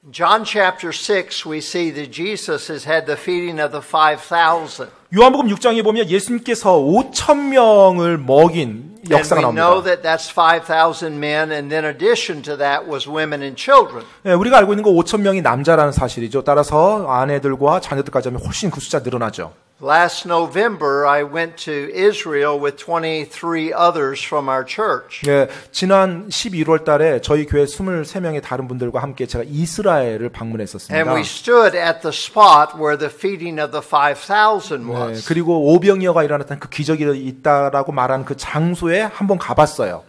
John chapter 6, we see that Jesus has had the feeding of the 5,000. 요한복음 6장에 보면 예수님께서 5,000명을 먹인 역사가 And we know 나옵니다. that that's 5,000 men, and then in addition to that was women and children. 네, 우리가 알고 있는 거 5,000명이 남자라는 사실이죠. 따라서 아내들과 자녀들까지 하면 훨씬 그 숫자 늘어나죠. Last November, I went to Israel with 23 others from our church. 네, 지난 11월 달에 저희 교회 23명의 다른 분들과 함께 제가 이스라엘을 방문했었습니다. And we stood at the spot where the feeding of the 5,000 네, was. 그리고 오병이어가 일어났던 그 기적이 있다라고 말하는 그 장소에 한번 가봤어요.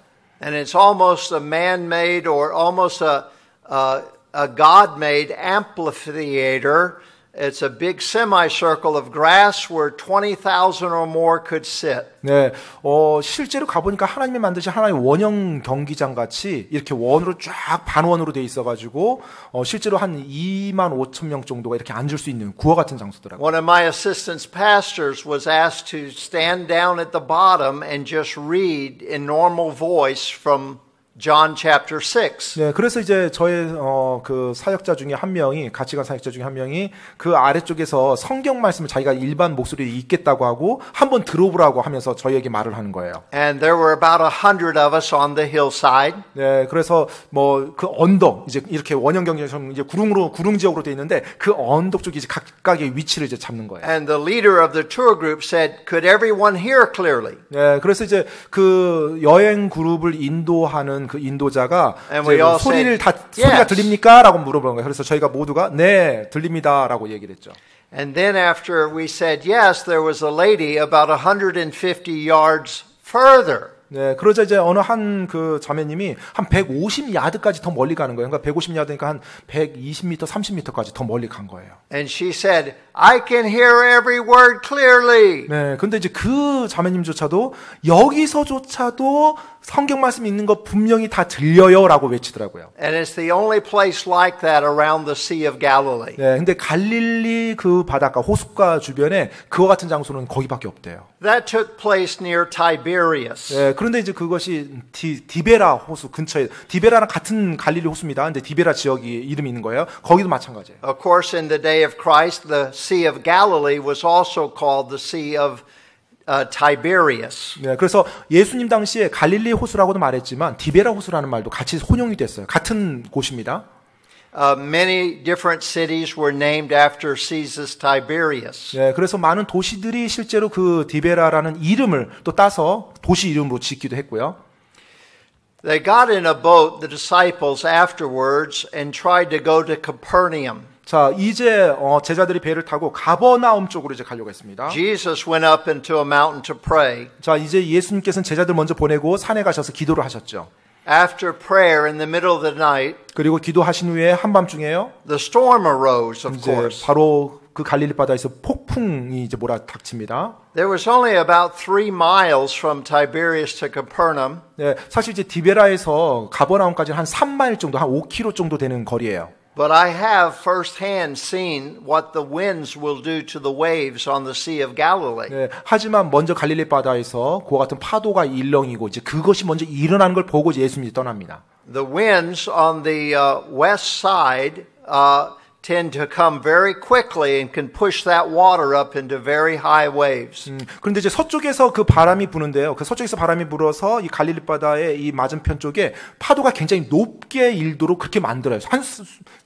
And it's almost a man-made or almost a God-made amphitheater. It's a big semicircle of grass where 20,000 or more could sit. 네, 실제로 가보니까 하나님이 만드신 하나의 원형 경기장 같이 이렇게 원으로 쫙 반원으로 돼 있어가지고 실제로 한 25,000명 정도가 이렇게 앉을 수 있는 구어 같은 장소더라고요. One of my assistant pastors was asked to stand down at the bottom and just read in normal voice from John chapter 6. 네, 그래서 이제 저의 그 사역자 중에 한 명이 같이 간 사역자 중에 한 명이 그 아래쪽에서 성경 말씀을 자기가 일반 목소리로 읽겠다고 하고 한번 들어보라고 하면서 저희에게 말을 하는 거예요. And there were about 100 of us on the hillside. 네, 그래서 뭐 그 언덕 이제 이렇게 원형 경기처럼 이제 구릉 지역으로 돼 있는데 그 언덕 쪽이 이제 각각의 위치를 이제 잡는 거예요. And the leader of the tour group said, "Could everyone hear clearly?" 네, 그래서 이제 그 여행 그룹을 인도하는 그 인도자가 이제 소리를 다 소리가 들립니까?라고 물어보는 거예요. 그래서 저희가 모두가 네 들립니다라고 얘기를 했죠. And then after we said yes, there was a lady about 150 yards further. 네, 그러자 이제 어느 한 그 자매님이 한 150야드까지 더 멀리 가는 거예요. 그러니까 150야드니까 한 120m, 30m까지 더 멀리 간 거예요. And she said, "I can hear every word clearly." 네, 근데 이제 그 자매님조차도 여기서조차도 성경 말씀 읽는 거 분명히 다 들려요라고 외치더라고요. And it's the only place like that around the Sea of Galilee. 네, 근데 갈릴리 그 바닷가 호숫가 주변에 그와 같은 장소는 거기밖에 없대요. That took place near Tiberias. 네, 그런데 이제 그것이 디베라 호수 근처에 디베라랑 같은 갈릴리 호수입니다. 근데 디베라 지역이 이름이 있는 거예요. 거기도 마찬가지예요. Of course, in the day of Christ, the Sea of Galilee was also called the Sea of Tiberias. 네, 그래서 예수님 당시에 갈릴리 호수라고도 말했지만 디베라 호수라는 말도 같이 혼용이 됐어요. 같은 곳입니다. Many different cities were named after Caesar Tiberius. 네, 그래서 많은 도시들이 실제로 그 디베라라는 이름을 또 따서 도시 이름으로 짓기도 했고요. They got in a boat, the disciples, afterwards, and tried to go to Capernaum. 자, 이제 제자들이 배를 타고 가버나움 쪽으로 이제 가려고 했습니다. Jesus went up into a mountain to pray. 자, 이제 예수님께서는 제자들 먼저 보내고 산에 가셔서 기도를 하셨죠. After prayer in the middle of the night, 그리고 기도하신 후에 한밤중에요. the storm arose, of 이제 course. 바로 그 갈릴리 바다에서 폭풍이 이제 몰아닥칩니다. There was only about 3 miles from Tiberias to Capernaum. 네, 사실 이제 디베라에서 가버나움까지는 한 3마일 정도, 한 5km 정도 되는 거리예요. But I have firsthand seen what the winds will do to the waves on the Sea of Galilee. 네, 하지만 먼저 갈릴리 바다에서 그와 같은 파도가 일렁이고 이제 그것이 먼저 일어나는 걸 보고 예수님이 떠납니다. The winds on the west side tend to come very quickly and can push that water up into very high waves. 그런데 이제 서쪽에서 그 바람이 부는데요. 그 서쪽에서 바람이 불어서 이 갈릴리 바다의 이 맞은편 쪽에 파도가 굉장히 높게 일도록 그렇게 만들어요.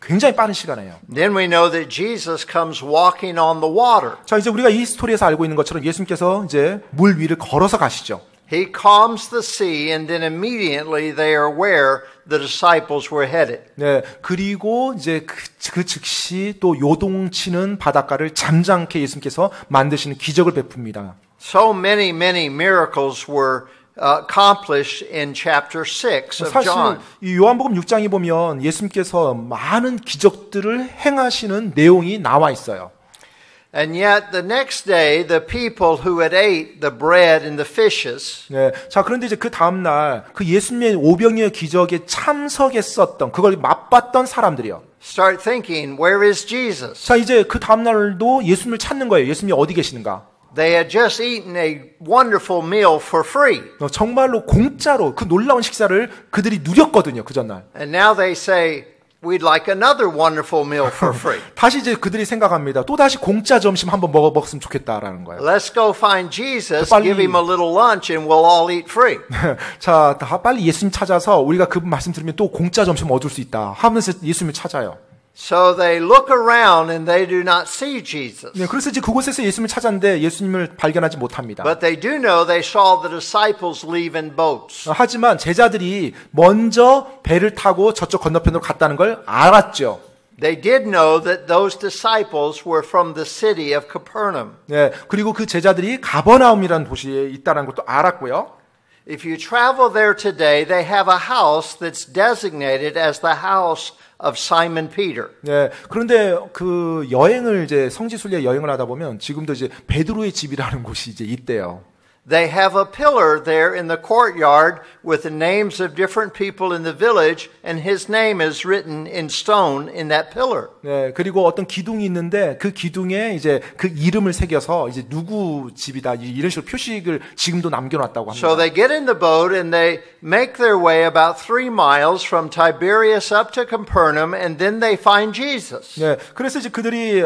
굉장히 빠른 시간이에요. Then we know that Jesus comes walking on the water. 자, 이제 우리가 이 스토리에서 알고 있는 것처럼 예수님께서 이제 물 위를 걸어서 가시죠. He calms the sea, and then immediately they are where the disciples were headed. 네, 그리고 이제 그 즉시 또 요동치는 바닷가를 잠잠케 예수님께서 만드시는 기적을 베풉니다. So many miracles were accomplished in chapter 6 of 사실 John. 이 요한복음 6장에 보면 예수님께서 많은 기적들을 행하시는 내용이 나와 있어요. And yet the next day the people who had ate the bread and the fishes 네. 자, 그런데 이제 그 다음 날 그 예수님의 오병이어 기적에 참석했었던 그걸 맛봤던 사람들이요. start thinking, where is Jesus? 자, 이제 그 다음 날도 예수님을 찾는 거예요. 예수님이 어디 계시는가? They had just eaten a wonderful meal for free. 정말로 공짜로 그 놀라운 식사를 그들이 누렸거든요. 그 전날. And now they say, we'd like another wonderful meal for free. 다시 이제 그들이 생각합니다. 또 다시 공짜 점심 한번 먹었으면 좋겠다라는 거예요. Let's go find Jesus, 빨리- give him a little lunch, and we'll all eat free. 자, 다 빨리 예수님 찾아서 우리가 그 말씀 들으면 또 공짜 점심 얻을 수 있다 하면서 예수님을 찾아요. So they look around and they do not see Jesus. 네, 그래서 이제 그곳에서 예수님을 찾았는데 예수님을 발견하지 못합니다. But they do know they saw the disciples leave in boats. 하지만 제자들이 먼저 배를 타고 저쪽 건너편으로 갔다는 걸 알았죠. They did know that those disciples were from the city of Capernaum. 네, 그리고 그 제자들이 가버나움이라는 도시에 있다는 것도 알았고요. If you travel there today, they have a house that's designated as the house of Simon Peter. 네, 그런데 그 여행을 이제 성지순례 여행을 하다 보면 지금도 이제 베드로의 집이라는 곳이 이제 있대요. They have a pillar there in the courtyard with the names of different people in the village, and his name is written in stone in that pillar. 네, 그리고 어떤 기둥이 있는데 그 기둥에 이제 그 이름을 새겨서 이제 누구 집이다 이런 식으로 표식을 지금도 남겨놨다고 합니다. So they get in the boat and they make their way about 3 miles from Tiberias up to Capernaum, and then they find Jesus. 네, 그래서 이제 그들이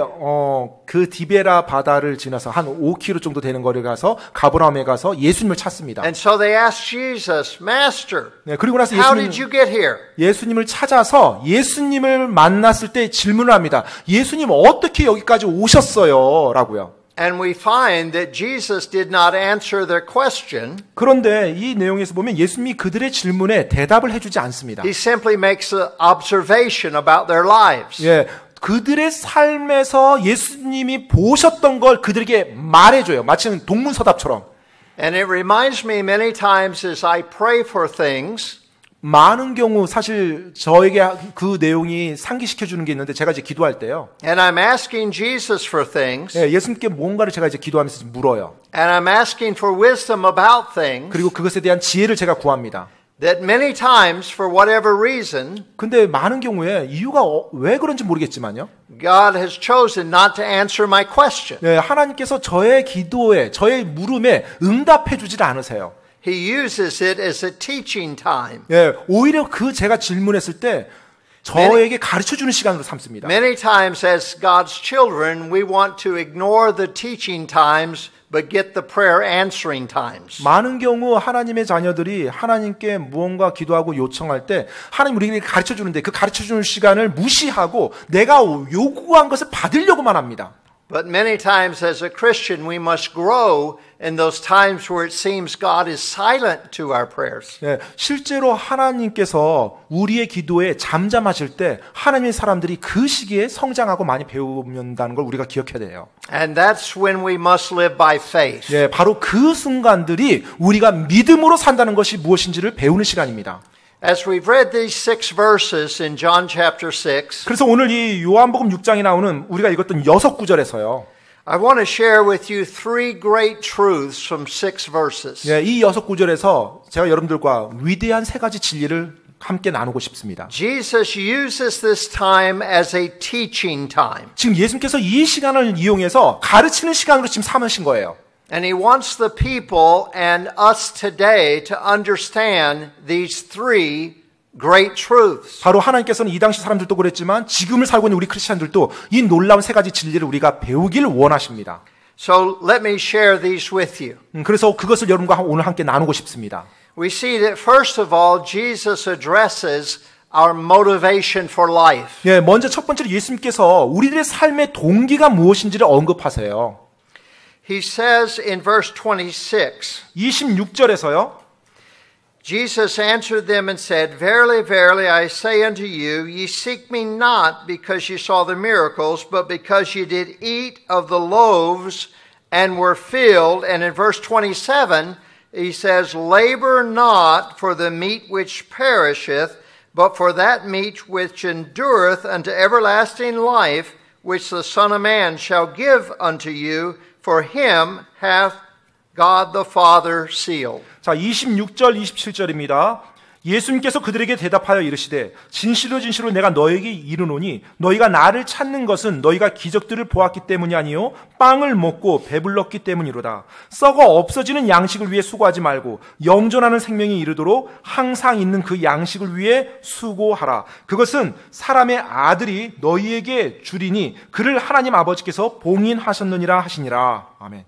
그 디베라 바다를 지나서 한 5km 정도 되는 거리를 가서 가버나움에 가서 예수님을 찾습니다. And so they ask Jesus, Master, 네, 그리고 나서 how did you get here? 예수님을 찾아서 예수님을 만났을 때 질문을 합니다. 예수님 어떻게 여기까지 오셨어요? 라고요. And we find that Jesus did not answer their question. 그런데 이 내용에서 보면 예수님이 그들의 질문에 대답을 해주지 않습니다. He simply makes an observation about their lives. 예, 그들의 삶에서 예수님이 보셨던 걸 그들에게 말해줘요. 마치 동문서답처럼. And it reminds me many times as I pray for things, 많은 경우 사실 저에게 그 내용이 상기시켜주는 게 있는데 제가 이제 기도할 때요. and I'm asking Jesus for things, 예, 예수님께 뭔가를 제가 이제 기도하면서 물어요. and I'm asking for wisdom about things, 그리고 그것에 대한 지혜를 제가 구합니다. that many times, for whatever reason, 근데 많은 경우에 이유가 왜 그런지 모르겠지만요. God has chosen not to answer my question. 예, 하나님께서 저의 기도에, 저의 물음에 응답해 주질 않으세요. He uses it as a teaching time. 예, 오히려 그 제가 질문했을 때 저에게 가르쳐 주는 시간으로 삼습니다. Many times as God's children, we want to ignore the teaching times but get the prayer answering times. 많은 경우 하나님의 자녀들이 하나님께 무언가 기도하고 요청할 때 하나님 우리에게 가르쳐 주는데 그 가르쳐 주는 시간을 무시하고 내가 요구한 것을 받으려고만 합니다. But many times as a Christian, we must grow in those times where it seems God is silent to our prayers. 예, 실제로 하나님께서 우리의 기도에 잠잠하실 때 하나님의 사람들이 그 시기에 성장하고 많이 배운다는 걸 우리가 기억해야 돼요. And that's when we must live by faith. 예, 바로 그 순간들이 우리가 믿음으로 산다는 것이 무엇인지를 배우는 시간입니다. As we've read these 6 verses in John chapter 6, 그래서 오늘 이 요한복음 6장에 나오는 우리가 읽었던 6구절에서요. I want to share with you 3 great truths from 6 verses. 예, 이 6구절에서 제가 여러분들과 위대한 3가지 진리를 함께 나누고 싶습니다. Jesus uses this time as a teaching time. 지금 예수님께서 이 시간을 이용해서 가르치는 시간으로 지금 삼으신 거예요. And he wants the people and us today to understand these 3 great truths. 바로 하나님께서는 이 당시 사람들도 그랬지만 지금을 살고 있는 우리 크리스찬들도 이 놀라운 3가지 진리를 우리가 배우길 원하십니다. So let me share these with you. 그래서 그것을 여러분과 오늘 함께 나누고 싶습니다. We see that first of all, Jesus addresses our motivation for life. 예, 먼저 첫 번째로 예수님께서 우리들의 삶의 동기가 무엇인지를 언급하세요. He says in verse 26, 26절에서요. Jesus answered them and said, Verily, verily, I say unto you, ye seek me not because ye saw the miracles, but because ye did eat of the loaves and were filled. And in verse 27, he says, Labor not for the meat which perisheth, but for that meat which endureth unto everlasting life, which the Son of Man shall give unto you, for him hath God the Father sealed. 자, 26절, 27절입니다. 예수님께서 그들에게 대답하여 이르시되 진실로 진실로 내가 너에게 이르노니 너희가 나를 찾는 것은 너희가 기적들을 보았기 때문이 아니요 빵을 먹고 배불렀기 때문이로다. 썩어 없어지는 양식을 위해 수고하지 말고 영존하는 생명이 이르도록 항상 있는 그 양식을 위해 수고하라. 그것은 사람의 아들이 너희에게 주리니 그를 하나님 아버지께서 봉인하셨느니라 하시니라. 아멘.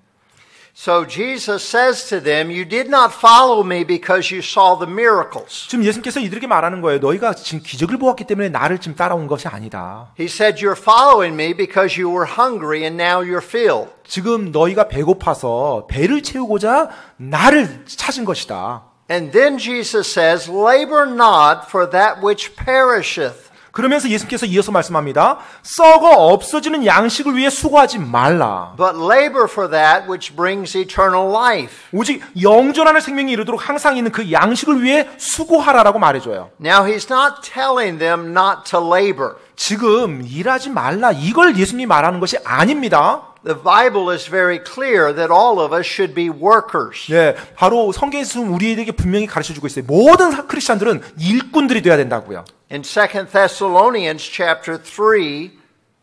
So Jesus says to them, you did not follow me because you saw the miracles. 지금 예수님께서 이들에게 말하는 거예요. 너희가 지금 기적을 보았기 때문에 나를 지금 따라온 것이 아니다. He said, you're following me because you were hungry and now you're filled. 지금 너희가 배고파서 배를 채우고자 나를 찾은 것이다. And then Jesus says, labor not for that which perisheth. 그러면서 예수님께서 이어서 말씀합니다. 썩어 없어지는 양식을 위해 수고하지 말라. But labor for that which brings eternal life. 오직 영존하는 생명이 이르도록 항상 있는 그 양식을 위해 수고하라라고 말해줘요. Now he's not telling them not to labor. 지금 일하지 말라 이걸 예수님이 말하는 것이 아닙니다. The Bible is very clear that all of us should be workers. 네, 바로 성경에서 우리에게 분명히 가르쳐주고 있어요. 모든 크리스찬들은 일꾼들이 돼야 된다고요. In 2 Thessalonians chapter 3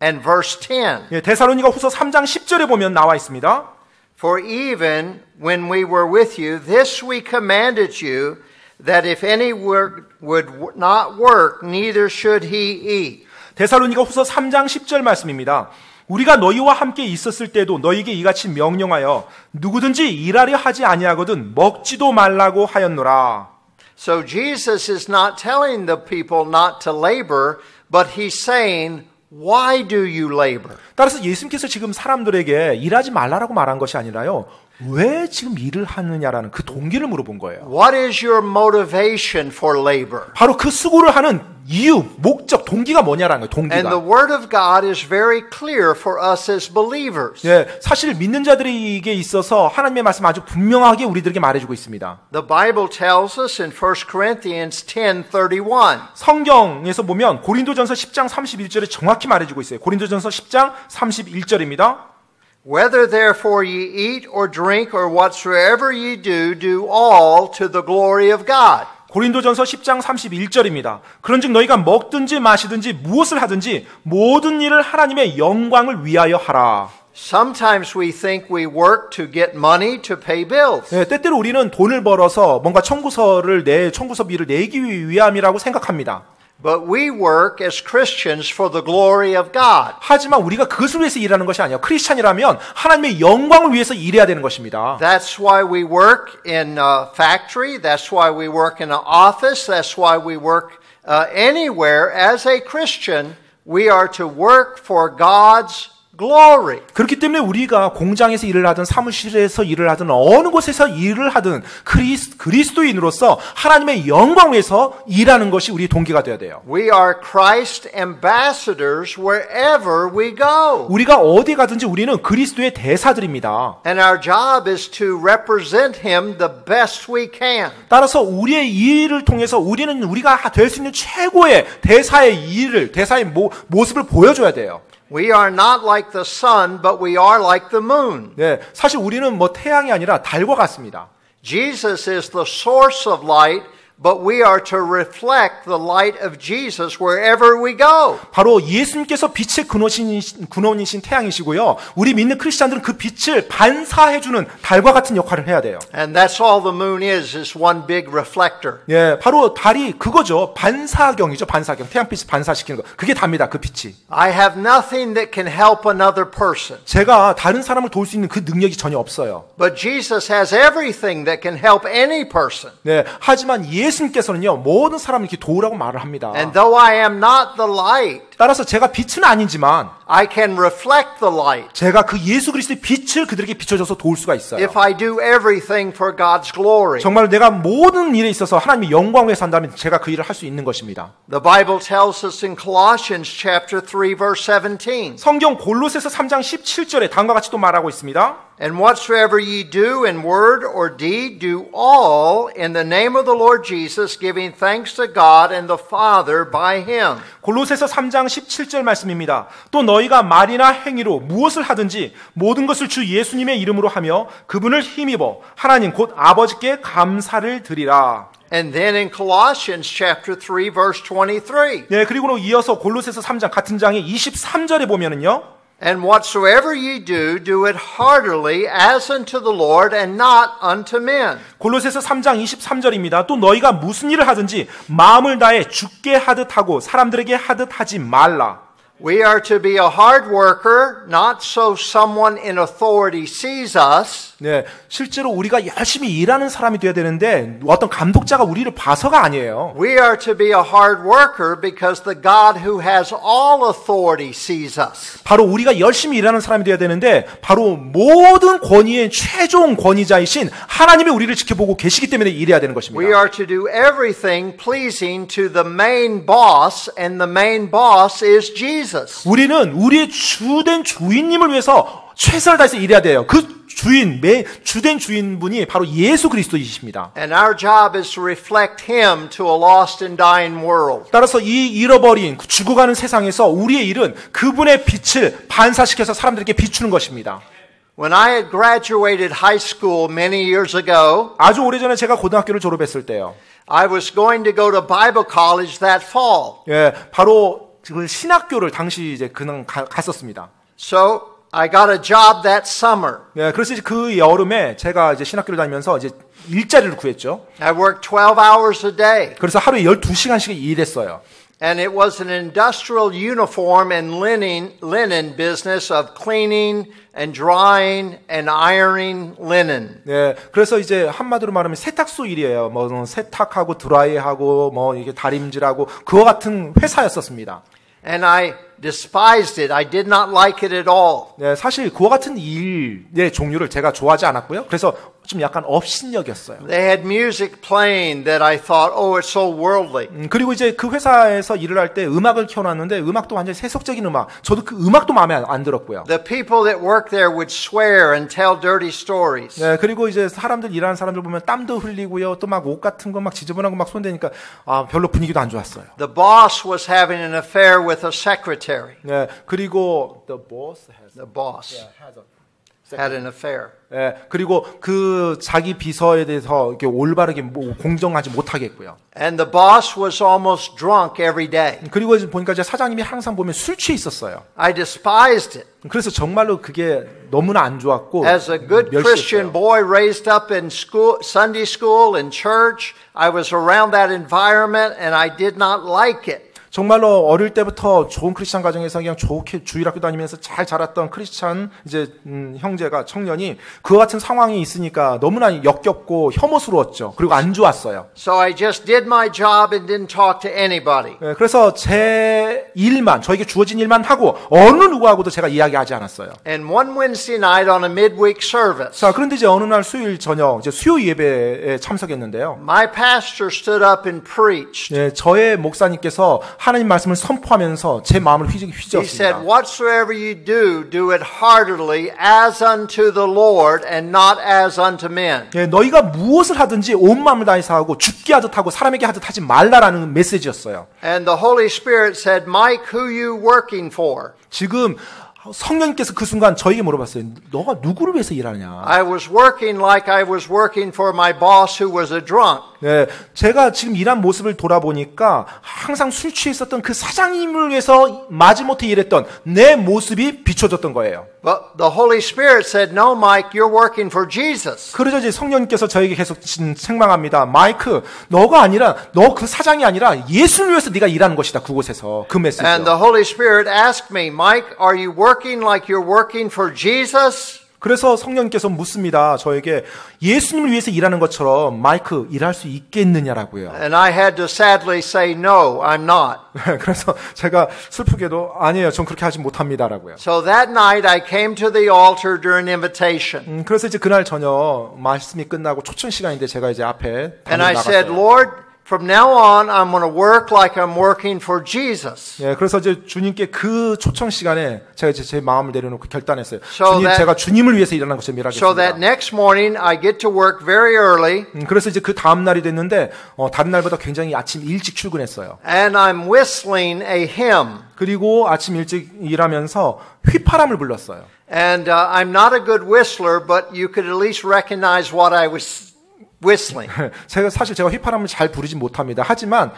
and verse 10. 예, 데살로니가 후서 3장 10절에 보면 나와 있습니다. For even when we were with you, this we commanded you, that if any would not work, neither should he eat. 데살로니가 후서 3장 10절 말씀입니다. 우리가 너희와 함께 있었을 때도 너희에게 이같이 명령하여 누구든지 일하려 하지 아니하거든 먹지도 말라고 하였노라. So Jesus is not telling the people not to labor, but he's saying, why do you labor? 따라서 예수님께서 지금 사람들에게 일하지 말라라고 말한 것이 아니라요. 왜 지금 일을 하느냐라는 그 동기를 물어본 거예요. What is your motivation for labor? 바로 그 수고를 하는 이유, 목적, 동기가 뭐냐라는 거예요. And the 동기가. Word of God is very clear for us as believers. 예, 사실 믿는 자들에게 있어서 하나님의 말씀 아주 분명하게 우리들에게 말해주고 있습니다. The Bible tells us in 1 Corinthians 10:31. 성경에서 보면 고린도전서 10장 31절에 정확히 말해주고 있어요. 고린도전서 10장 31절입니다. Whether therefore ye eat or drink or whatsoever ye do, do all to the glory of God. 고린도전서 10장 31절입니다. 그런즉 너희가 먹든지 마시든지 무엇을 하든지 모든 일을 하나님의 영광을 위하여 하라. Sometimes we think we work to get money to pay bills. 네, 때때로 우리는 돈을 벌어서 뭔가 청구서비를 내기 위함이라고 생각합니다. But we work as Christians for the glory of God. 하지만 우리가 그것을 위해서 일하는 것이 아니에요. 크리스찬이라면 하나님의 영광을 위해서 일해야 되는 것입니다. That's why we work in a factory. That's why we work in an office. That's why we work anywhere. As a Christian, we are to work for God's glory. 그렇기 때문에 우리가 공장에서 일을 하든 사무실에서 일을 하든 어느 곳에서 일을 하든 그리스도인으로서 하나님의 영광을 위해서 일하는 것이 우리의 동기가 되어야 돼요. We are Christ ambassadors wherever we go. 우리가 어디 가든지 우리는 그리스도의 대사들입니다. And our job is to represent him the best we can. 따라서 우리의 일을 통해서 우리가 될 수 있는 최고의 대사의 모습을 보여줘야 돼요. We are not like the sun, but we are like the moon. 네, 사실 우리는 태양이 아니라 달과 같습니다. Jesus is the source of light, but we are to reflect the light of Jesus wherever we go. 바로 예수님께서 빛의 근원이신 태양이시고요. 우리 믿는 크리스찬들은 그 빛을 반사해주는 달과 같은 역할을 해야 돼요. And that's all the moon is one big reflector. 예, 바로 달이 그거죠. 반사경이죠. 반사경. 태양빛을 반사시키는 거. 그게 답니다. 그 빛이. I have nothing that can help another person. 제가 다른 사람을 도울 수 있는 그 능력이 전혀 없어요. But Jesus has everything that can help any person. 네, 하지만 예수님께서는요, 모든 사람을 이렇게 도우라고 말을 합니다. And though I am not the light, 따라서 제가 빛은 아니지만 I can reflect the light. 제가 그 예수 그리스도의 빛을 그들에게 비춰줘서 도울 수가 있어요. If I do everything for God's glory. 정말 내가 모든 일에 있어서 하나님의 영광을 위해서 한다면 제가 그 일을 할 수 있는 것입니다. The Bible tells us in Colossians chapter 3 verse 17. 성경 골로새서 3장 17절에 다음과 같이 또 말하고 있습니다. And whatsoever ye do in word or deed, do all in the name of the Lord Jesus, giving thanks to God and the Father by him. 골로새서 3장 17절 말씀입니다. 또 너희가 말이나 행위로 무엇을 하든지 모든 것을 주 예수님의 이름으로 하며 그분을 힘입어 하나님 곧 아버지께 감사를 드리라. And then in Colossians chapter 3 verse 23. 네, 그리고 이어서 골로새서 3장 같은 장의 23절에 보면은요. And whatsoever ye do, do it heartily as unto the Lord and not unto men. 골로새서 3장 23절입니다. 또 너희가 무슨 일을 하든지 마음을 다해 주께 하듯 하고 사람들에게 하듯 하지 말라. We are to be a hard worker, not so someone in authority sees us. 네, 실제로 우리가 열심히 일하는 사람이 되어야 되는데 어떤 감독자가 우리를 봐서가 아니에요. We are to be a hard worker because the God who has all authority sees us. 바로 우리가 열심히 일하는 사람이 되어야 되는데 바로 모든 권위의 최종 권위자이신 하나님이 우리를 지켜보고 계시기 때문에 일해야 되는 We 것입니다. are to do everything pleasing to the main boss, and the main boss is Jesus. 우리는 우리의 주된 주인님을 위해서 최선을 다해서 일해야 돼요. 그 주된 주인분이 바로 예수 그리스도이십니다. And our job is to reflect Him to a lost and dying world. 따라서 이 잃어버린 죽어가는 세상에서 우리의 일은 그분의 빛을 반사시켜서 사람들에게 비추는 것입니다. When I had graduated high school many years ago, 아주 오래전에 제가 고등학교를 졸업했을 때요. I was going to go to Bible college that fall. 예, 바로 그 신학교를 당시 이제 그냥 갔었습니다. So I got a job that summer. 예, 그래서 이제 그 여름에 제가 이제 신학교를 다니면서 이제 일자리를 구했죠. I worked 12 hours a day. 그래서 하루에 12시간씩 일했어요. And it was an industrial uniform and linen business of cleaning and drying and ironing linen. 네, 그래서 이제 한마디로 말하면 세탁소 일이에요. 뭐 세탁하고 드라이하고 뭐 이게 다림질하고 그와 같은 회사였었습니다. And I despised it. I did not like it at all. 네, 사실 그와 같은 일의 종류를 제가 좋아하지 않았고요. 그래서 좀 약간 업신여겼어요. They had music playing that I thought, oh, it's so worldly. 그리고 이제 그 회사에서 일을 할 때 음악을 켜놨는데 음악도 완전히 세속적인 음악. 저도 그 음악도 마음에 안 들었고요. The people that worked there would swear and tell dirty stories. 네, 그리고 이제 사람들 일하는 사람들 보면 땀도 흘리고요. 또 막 옷 같은 거 막 지저분하고 막 손대니까 별로 분위기도 안 좋았어요. The boss was having an affair with a secretary. 네, 그리고 the boss had an affair. 예, 그리고 그 자기 비서에 대해서 이렇게 올바르게 공정하지 못하겠고요. And the boss was almost drunk every day. 그리고 보니까 이제 사장님이 항상 보면 술 취해 있었어요. I despised it. 그래서 정말로 그게 너무나 안 좋았고 As a good Christian boy raised up in school, Sunday school and church, I was around that environment and I did not like it. 정말로 어릴 때부터 좋은 크리스찬 가정에서 그냥 좋게 주일학교 다니면서 잘 자랐던 크리스찬 이제 형제가 청년이 그와 같은 상황이 있으니까 너무나 역겹고 혐오스러웠죠. 그리고 안 좋았어요. So I just did my job and didn't talk to anybody. 네, 그래서 제 일만 저에게 주어진 일만 하고 어느 누구하고도 제가 이야기하지 않았어요. And one Wednesday night on a midweek service. 자, 그런데 이제 어느 날 수요일 저녁 이제 수요 예배에 참석했는데요. My pastor stood up and preached. 네, 저의 목사님께서 하나님 말씀을 선포하면서 제 마음을 He said, 휘저었습니다. whatsoever you do, do it heartily as unto the Lord and not as unto men. 예, 너희가 무엇을 하든지 온 마음을 다해서 하고 죽게 하듯 하고 사람에게 하듯 하지 말라라는 메시지였어요. And the Holy Spirit said, Mike, who you working for? 지금 성령님께서 그 순간 저에게 물어봤어요. 너가 누구를 위해서 일하느냐? I was working like I was working for my boss who was a drunk. 네, 제가 지금 일한 모습을 돌아보니까 항상 술 취해 있었던 그 사장님을 위해서 마지못해 일했던 내 모습이 비춰졌던 거예요. But the Holy Spirit said, no, Mike, you're working for Jesus. 그러자 이제 성령님께서 저에게 계속 책망합니다. 마이크, 너가 아니라 너 그 사장이 아니라 예수를 위해서 네가 일하는 것이다. 그곳에서 그 메시지. And the Holy Spirit asked me, Mike, are you working like you're working for Jesus? 그래서 성령님께서 묻습니다. 저에게 예수님을 위해서 일하는 것처럼 마이크 일할 수 있겠느냐라고요. And I had to sadly say, no, I'm not. 그래서 제가 슬프게도 아니에요. 전 그렇게 하지 못합니다라고요. So that night I came to the altar during invitation. 그래서 이제 그날 저녁 말씀이 끝나고 초청 시간인데 제가 이제 앞에 And I said, 나갔어요. Lord, from now on I'm going to work like I'm working for Jesus. 예, 그래서 이제 주님께 그 초청 시간에 제가 이제 제 마음을 내려놓고 결단했어요. So 주님, that- 제가 주님을 위해서 일하는 것처럼 So that 일하겠습니다. next morning I get to work very early 그래서 이제 그 다음 날이 됐는데 다른 날보다 굉장히 아침 일찍 출근했어요. and I'm whistling a hymn. 그리고 아침 일찍 일하면서 휘파람을 불렀어요. And I'm not a good whistler, but you could at least recognize what I was whistling. 제가 휘파람을 잘 부르지 못합니다. 하지만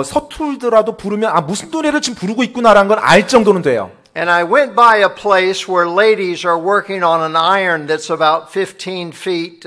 서툴더라도 부르면 무슨 노래를 지금 부르고 있구나라는 걸 알 정도는 돼요. And I went by a place where ladies are working on an iron that's about 15 feet,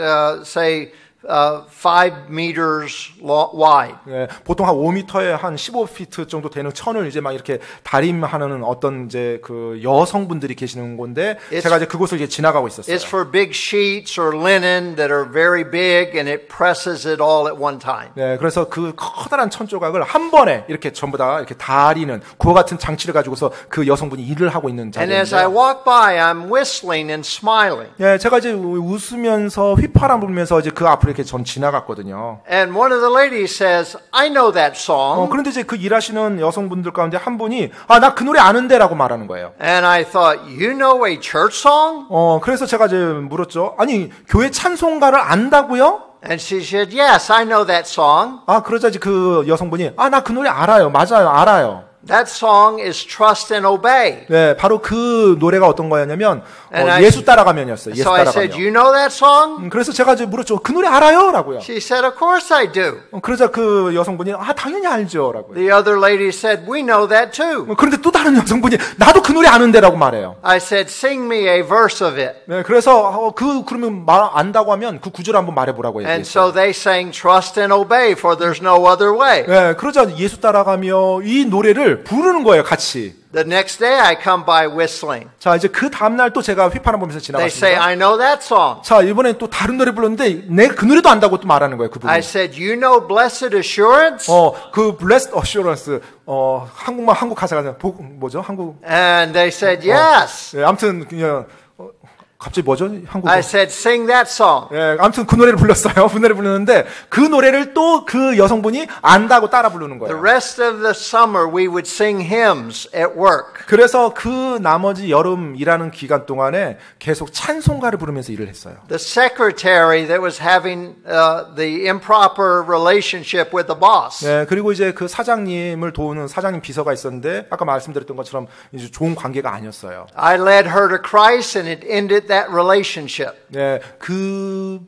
5 meters wide. 네, 보통 한 5m에 한 15피트 정도 되는 천을 이제 막 이렇게 다림하는 어떤 이제 그 여성분들이 계시는 건데 제가 이제 그곳을 이제 지나가고 있었어요. It's for big sheets or linen that are very big and it presses it all at one time. 네, 그래서 그 커다란 천 조각을 한 번에 이렇게 전부 다 이렇게 다리는 그와 같은 장치를 가지고서 그 여성분이 일을 하고 있는 And as I 자리인데. walk by, I'm whistling and smiling. 네, 제가 이제 웃으면서 휘파람 불면서 이제 그 앞으로 이렇게 전 지나갔거든요. And one of the ladies says, I know that song. 그런데 이제 그 일하시는 여성분들 가운데 한 분이 나 그 노래 아는데라고 말하는 거예요. And I thought, you know a church song? 그래서 제가 이제 물었죠. 아니, 교회 찬송가를 안다고요? And she said, yes, I know that song. 그러자 이제 그 여성분이 나 그 노래 알아요. 맞아요. 알아요. That song is Trust and Obey. 네, 바로 그 노래가 어떤 거였냐면 And 예수 따라가면이었어요. 예수 So I said, 따라가면. you know that song? 그래서 제가 이제 물었죠. 그 노래 알아요?라고요. She said, of course I do. 그러자 그 여성분이 당연히 알죠.라고요. The other lady said, we know that too. 그런데 또 다른 여성분이 나도 그 노래 아는데라고 말해요. I said, sing me a verse of it. 네, 그래서 그러면 안다고 하면 그 구절을 한번 말해보라고 And 얘기했어요. so they sang Trust and Obey, for there's no other way. 네, 그러자 예수 따라가며 이 노래를 부르는 거예요, 같이. The next day I come by whistling. 자, 이제 그 다음날 또 제가 휘파람 보면서 They say, 지나갔습니다. I know that song. 자, 이번엔 또 다른 노래 불렀는데 내가 그 노래도 안다고 또 말하는 거예요, 그분이. I said, you know Blessed Assurance? 그 Blessed Assurance, 한국 가사가 뭐죠? 한국. And they said, yes. 예, 아무튼 그냥 갑자기 뭐죠? 한국어. I said, sing that song. 예, 아무튼 그 노래를 불렀어요. 그 노래를 불렀는데 그 노래를 또 그 여성분이 안다고 따라 부르는 The 거예요. rest of the summer we would sing hymns at work. 그래서 그 나머지 여름 일하는 기간 동안에 계속 찬송가를 부르면서 일을 했어요. The secretary that was having the improper relationship with the boss. 네, 그리고 이제 그 사장님을 도우는 사장님 비서가 있었는데 아까 말씀드렸던 것처럼 이제 좋은 관계가 아니었어요. I led her to Christ and it ended that relationship. 네, 그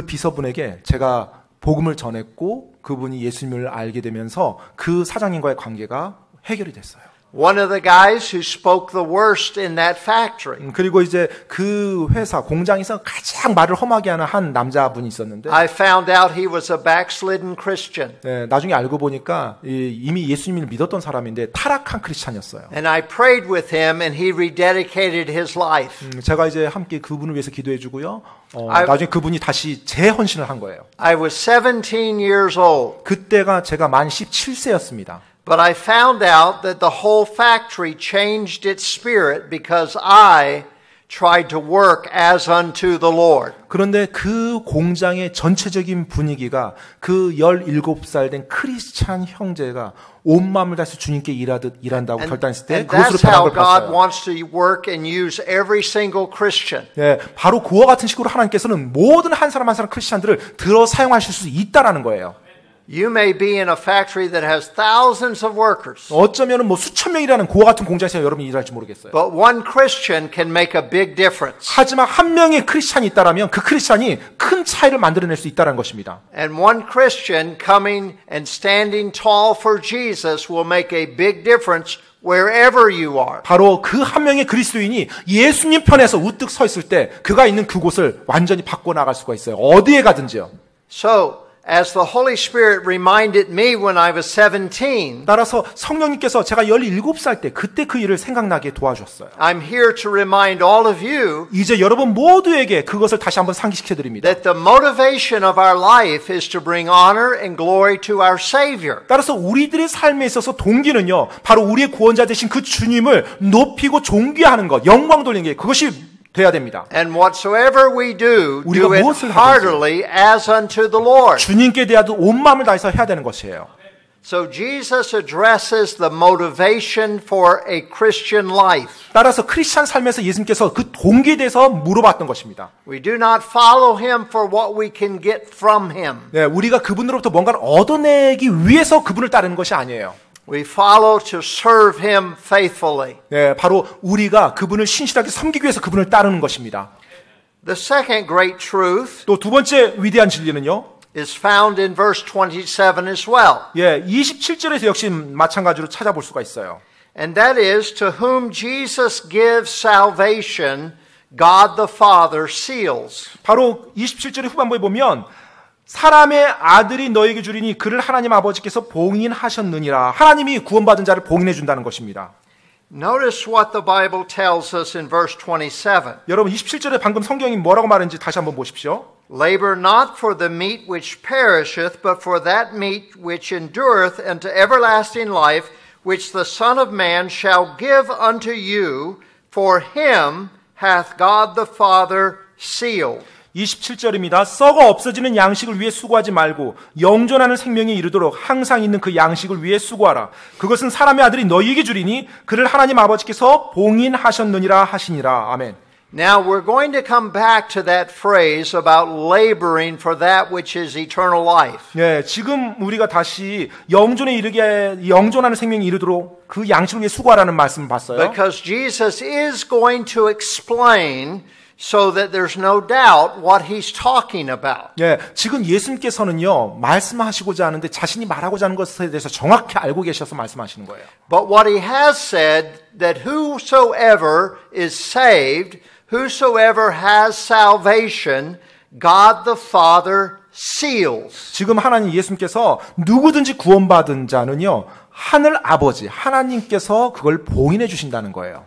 비서분에게 제가 복음을 전했고 그분이 예수님을 알게 되면서 그 사장님과의 관계가 해결이 됐어요. One of the guys who spoke the worst in that factory. 그리고 이제 그 회사 공장에서 가장 말을 험하게 하는 한 남자분이 있었는데 I found out he was a backslidden Christian. 네, 나중에 알고 보니까 이미 예수님을 믿었던 사람인데 타락한 크리스찬이었어요. And I prayed with him and he rededicated his life. 제가 이제 함께 그분을 위해서 기도해 주고요. 나중에 그분이 다시 재헌신을 한 거예요. I was 17 years old. 그때가 제가 만 17세였습니다. But I found out that the whole factory changed its spirit because I tried to work as unto the Lord. 그런데 그 공장의 전체적인 분위기가 그 17살 된 크리스찬 형제가 온 마음을 다해서 주님께 일한다고 결단했을 때 그것으로 that's 변한 how 걸 God 봤어요. wants to work and use every single Christian. 네, 바로 그와 같은 식으로 하나님께서는 모든 한 사람 한 사람 크리스찬들을 들어 사용하실 수 있다라는 거예요. You may be in a factory that has thousands of workers. 어쩌면은 뭐 수천 명이라는 그와 같은 공장에서 여러분이 일할지 모르겠어요. But one Christian can make a big difference. 하지만 한 명의 크리스찬이 있다라면 그 크리스찬이 큰 차이를 만들어낼 수 있다는 것입니다. And one Christian coming and standing tall for Jesus will make a big difference wherever you are. 바로 그 한 명의 그리스도인이 예수님 편에서 우뚝 서 있을 때 그가 있는 그곳을 완전히 바꿔 나갈 수가 있어요. 어디에 가든지요. So, as the Holy Spirit reminded me when I was 17, 따라서 성령님께서 제가 17살 때 그때 그 일을 생각나게 도와주셨어요. I'm here to remind all of you 이제 여러분 모두에게 그것을 다시 한번 상기시켜 드립니다. that the motivation of our life is to bring honor and glory to our Savior. 따라서 우리들의 삶에 있어서 동기는요, 바로 우리의 구원자 되신 그 주님을 높이고 존귀하는 것, 영광 돌리는 게 그것이 돼야 됩니다. And whatsoever we do, 우리가 do it 무엇을 heartily as unto the Lord. 주님께 대하여 온 마음을 다해서 해야 되는 것이에요. So Jesus addresses the motivation for a Christian life. 따라서 크리스찬 삶에서 예수님께서 그 동기에 대해서 물어봤던 것입니다. We do not follow him for what we can get from him. 네, 우리가 그분으로부터 뭔가를 얻어내기 위해서 그분을 따르는 것이 아니에요. We follow to serve him faithfully. 네, 바로 우리가 그분을 신실하게 섬기기 위해서 그분을 따르는 것입니다. The second great truth 또 두 번째 위대한 진리는요. is found in verse 27 as well. 예, 27절에서 역시 마찬가지로 찾아볼 수가 있어요. And that is, to whom Jesus gives salvation, God the Father seals. 바로 27절의 후반부에 보면 사람의 아들이 너에게 주리니 그를 하나님 아버지께서 봉인하셨느니라. 하나님이 구원받은 자를 봉인해 준다는 것입니다. Notice what the Bible tells us in verse 27. 여러분 27절에 방금 성경이 뭐라고 말했는지 다시 한번 보십시오. Labor not for the meat which perisheth, but for that meat which endureth unto everlasting life, which the Son of Man shall give unto you, for him hath God the Father sealed. 27절입니다. 썩어 없어지는 양식을 위해 수고하지 말고 영존하는 생명에 이르도록 항상 있는 그 양식을 위해 수고하라. 그것은 사람의 아들이 너희에게 주리니 그를 하나님 아버지께서 봉인하셨느니라 하시니라. 아멘. Now we're going to come back to that phrase about laboring for that which is eternal life. 예, 지금 우리가 다시 영존에 이르게 영존하는 생명에 이르도록 그 양식을 위해 수고하라는 말씀을 봤어요. Because Jesus is going to explain so that there's no doubt what he's talking about. 예, 지금 예수님께서는요 말씀하시고자 하는데 자신이 말하고자 하는 것에 대해서 정확히 알고 계셔서 말씀하시는 거예요. But what he has said, that whosoever is saved, whosoever has salvation, God the Father seals. 지금 하나님 예수님께서 누구든지 구원받은 자는요 하늘 아버지 하나님께서 그걸 봉인해 주신다는 거예요.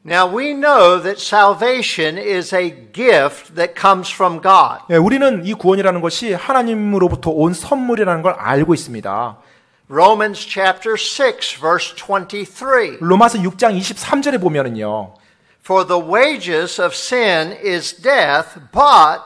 Now we know that salvation is a gift that comes from God. 예, 우리는 이 구원이라는 것이 하나님으로부터 온 선물이라는 걸 알고 있습니다. Romans chapter 6 verse 23. 로마서 6장 23절에 보면은요. For the wages of sin is death, but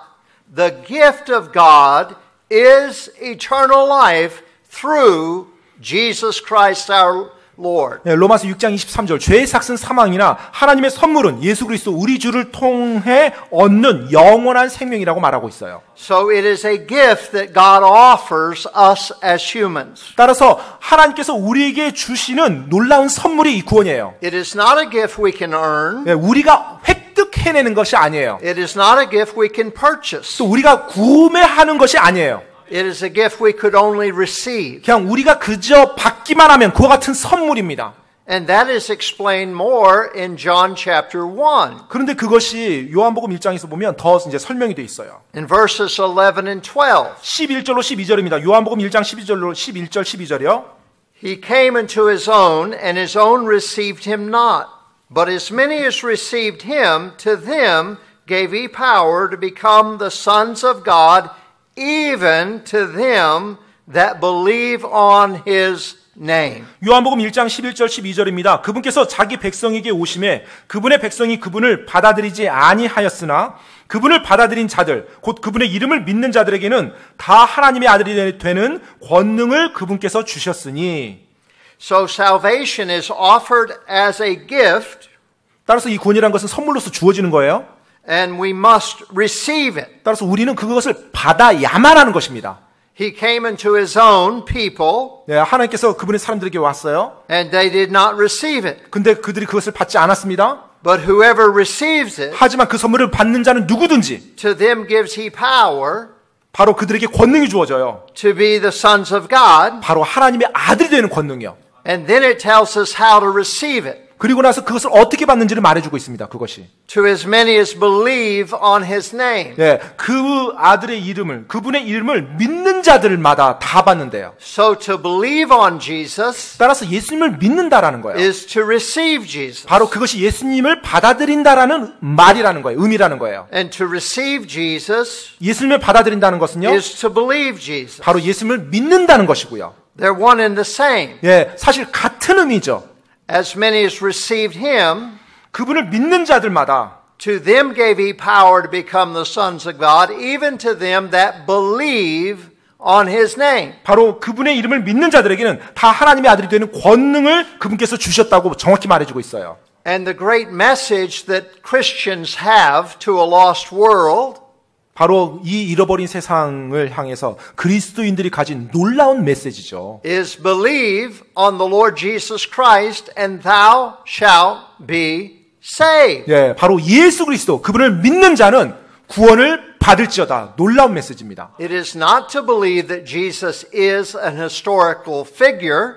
the gift of God is eternal life through Jesus Christ our Lord. 예, 로마서 6장 23절 죄의 삭은 사망이나 하나님의 선물은 예수 그리스도 우리 주를 통해 얻는 영원한 생명이라고 말하고 있어요. So it is a gift that God offers us as humans. 따라서 하나님께서 우리에게 주시는 놀라운 선물이 이 구원이에요. It is not a gift we can earn. 예, 우리가 획득해내는 것이 아니에요. It is not a gift we can purchase. 또 우리가 구매하는 것이 아니에요. It is a gift we could only receive. 그냥 우리가 그저 받기만 하면 그와 같은 선물입니다. And that is explained more in John chapter 1. 그런데 그것이 요한복음 1장에서 보면 더 이제 설명이 돼 있어요. In verses 11 and 12. 11절로 12절입니다. 요한복음 1장 12절로 11절 12절이요. He came into his own, and his own received him not. But as many as received him, to them gave he power to become the sons of God, even to them that believe on his name. 요한복음 1장 11절 12절입니다. 그분께서 자기 백성에게 오심에 그분의 백성이 그분을 받아들이지 아니하였으나 그분을 받아들인 자들 곧 그분의 이름을 믿는 자들에게는 다 하나님의 아들이 되는 권능을 그분께서 주셨으니. So salvation is offered as a gift. 따라서 이 구원이라는 것은 선물로서 주어지는 거예요. And we must receive it. 따라서 우리는 그것을 받아야만 하는 것입니다. He came into his own people. 네, 하나님께서 그분의 사람들에게 왔어요. And they did not receive it. 근데 그들이 그것을 받지 않았습니다. But whoever receives it, 하지만 그 선물을 받는 자는 누구든지 to them gives he power 바로 그들에게 권능이 주어져요. to be the sons of God. 바로 하나님의 아들이 되는 권능이요. And then it tells us how to receive it. 그리고 나서 그것을 어떻게 받는지를 말해주고 있습니다. 그것이. To as many as believe on his name. 네, 그 아들의 이름을, 그분의 이름을 믿는 자들마다 다 받는데요. So to believe on Jesus 따라서 예수님을 믿는다라는 거예요. is to receive Jesus. 바로 그것이 예수님을 받아들인다라는 말이라는 거예요. 의미라는 거예요. And to receive Jesus 예수님을 받아들인다는 것은요. is to believe Jesus. 바로 예수님을 믿는다는 것이고요. They're one and the same. 예, 사실 같은 의미죠. As many as received him, 그분을 믿는 자들마다 to them gave he power to become the sons of God, even to them that believe on his name. 바로 그분의 이름을 믿는 자들에게는 다 하나님의 아들이 되는 권능을 그분께서 주셨다고 정확히 말해주고 있어요. And the great message that Christians have to a lost world 바로 이 잃어버린 세상을 향해서 그리스도인들이 가진 놀라운 메시지죠. is believe on the Lord Jesus Christ and thou shalt be saved. 예, 바로 예수 그리스도 그분을 믿는 자는 구원을 받을지어다. 놀라운 메시지입니다. It is not to believe that Jesus is an historical figure.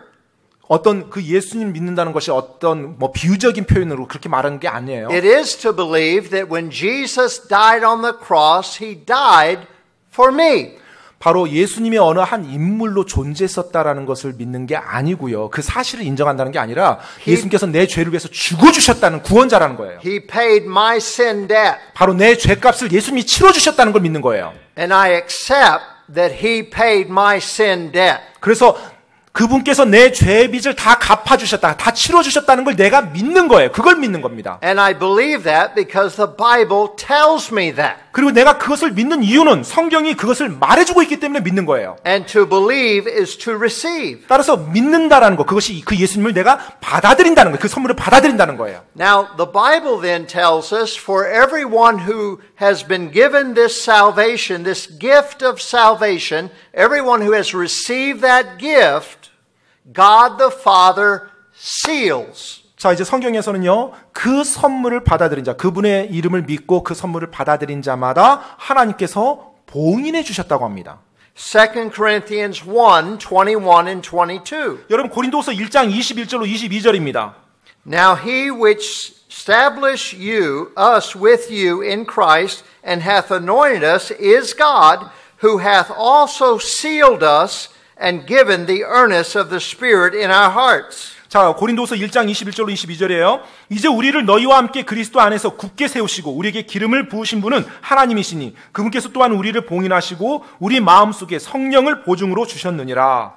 어떤 그 예수님 믿는다는 것이 어떤 뭐 비유적인 표현으로 그렇게 말하는 게 아니에요. It is to believe that when Jesus died on the cross, he died for me. 바로 예수님이 어느 한 인물로 존재했었다라는 것을 믿는 게 아니고요. 그 사실을 인정한다는 게 아니라 예수님께서 내 죄를 위해서 죽어주셨다는 구원자라는 거예요. He paid my sin debt. 바로 내 죄값을 예수님이 치러주셨다는 걸 믿는 거예요. And I accept that he paid my sin debt. 그래서 그분께서 내 죄의 빚을 다 갚아주셨다, 다 치러주셨다는 걸 내가 믿는 거예요. 그걸 믿는 겁니다. And I believe that because the Bible tells me that. 그리고 내가 그것을 믿는 이유는 성경이 그것을 말해주고 있기 때문에 믿는 거예요. And to believe is to receive. 따라서 믿는다라는 거, 그것이 그 예수님을 내가 받아들인다는 거예요. 그 선물을 받아들인다는 거예요. Now, the Bible then tells us for everyone who has been given this salvation, this gift of salvation, everyone who has received that gift, God the Father seals. 자, 이제 성경에서는요, 그 선물을 받아들인 자, 그분의 이름을 믿고 그 선물을 받아들인 자마다 하나님께서 봉인해 주셨다고 합니다. 2 Corinthians 1, 21 and 22. 여러분, 고린도서 1장 21절로 22절입니다. Now he which established us with you in Christ, and hath anointed us, is God, who hath also sealed us, and given the earnest of the Spirit in our hearts. 자, 고린도서 1장 21절로 22절이에요. 이제 우리를 너희와 함께 그리스도 안에서 굳게 세우시고 우리에게 기름을 부으신 분은 하나님이시니 그분께서 또한 우리를 봉인하시고 우리 마음속에 성령을 보증으로 주셨느니라.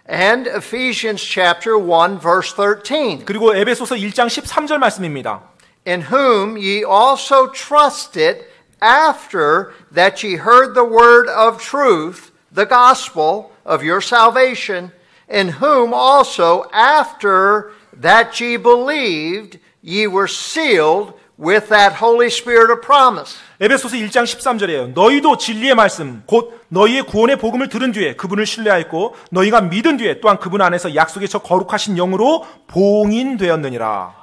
And Ephesians chapter 1 verse 13. 그리고 에베소서 1장 13절 말씀입니다. In whom ye also trusted after that ye heard the word of truth, the gospel of your salvation, in whom also after that ye believed, ye were sealed with that Holy Spirit of promise. 에베소서 1장 13절이에요. 너희도 진리의 말씀, 곧 너희의 구원의 복음을 들은 뒤에 그분을 신뢰하였고 너희가 믿은 뒤에 또한 그분 안에서 약속의 저 거룩하신 영으로 봉인되었느니라.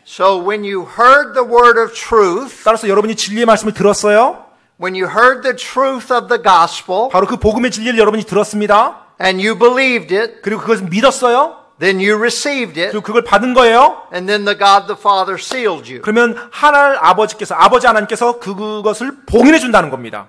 So when you heard the word of truth, 따라서 여러분이 진리의 말씀을 들었어요. when you heard the truth of the gospel, 바로 그 복음의 진리를 여러분이 들었습니다. and you believed it, 그리고 그것을 믿었어요. then you received it, 그리고 그걸 받은 거예요. and then the God the Father sealed you. 그러면 아버지 하나님께서 그것을 봉인해 준다는 겁니다.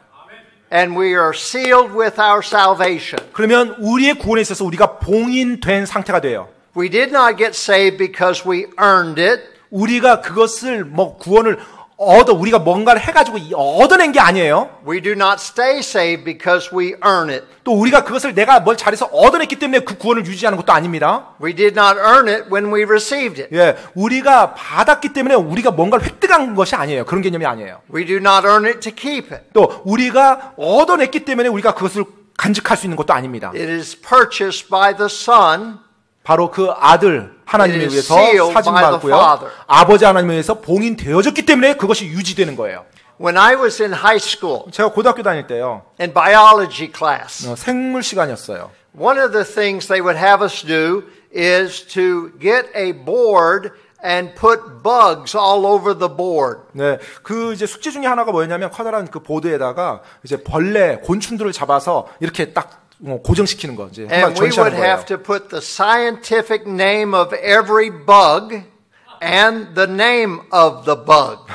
And we are sealed with our salvation. 그러면 우리의 구원에 있어서 우리가 봉인된 상태가 돼요. We did not get saved because we earned it. 우리가 그것을 구원을 우리가 뭔가를 해가지고 얻어낸 게 아니에요. We do not stay saved because we earn it. 또 우리가 그것을 내가 뭘 잘해서 얻어냈기 때문에 그 구원을 유지하는 것도 아닙니다. We did not earn it when we received it. 예, 우리가 받았기 때문에 우리가 뭔가를 획득한 것이 아니에요. 그런 개념이 아니에요. We do not earn it to keep it. 또 우리가 얻어냈기 때문에 우리가 그것을 간직할 수 있는 것도 아닙니다. It is purchased by the Son. 바로 그 아들 하나님에 It is 의해서 sealed by the 사진받고요. Father. 아버지 하나님에 의해서 봉인되어졌기 때문에 그것이 유지되는 거예요. When I was in high school, 제가 고등학교 다닐 때요. in biology class, 생물 시간이었어요. one of the things they would have us do is to get a board and put bugs all over the board. 네, 그 이제 숙제 중에 하나가 뭐였냐면 커다란 그 보드에다가 이제 벌레, 곤충들을 잡아서 이렇게 딱 고정시키는 거 이제 한번 And we would 전시하는 거예요. have to put the scientific name of every bug and the name of the bug.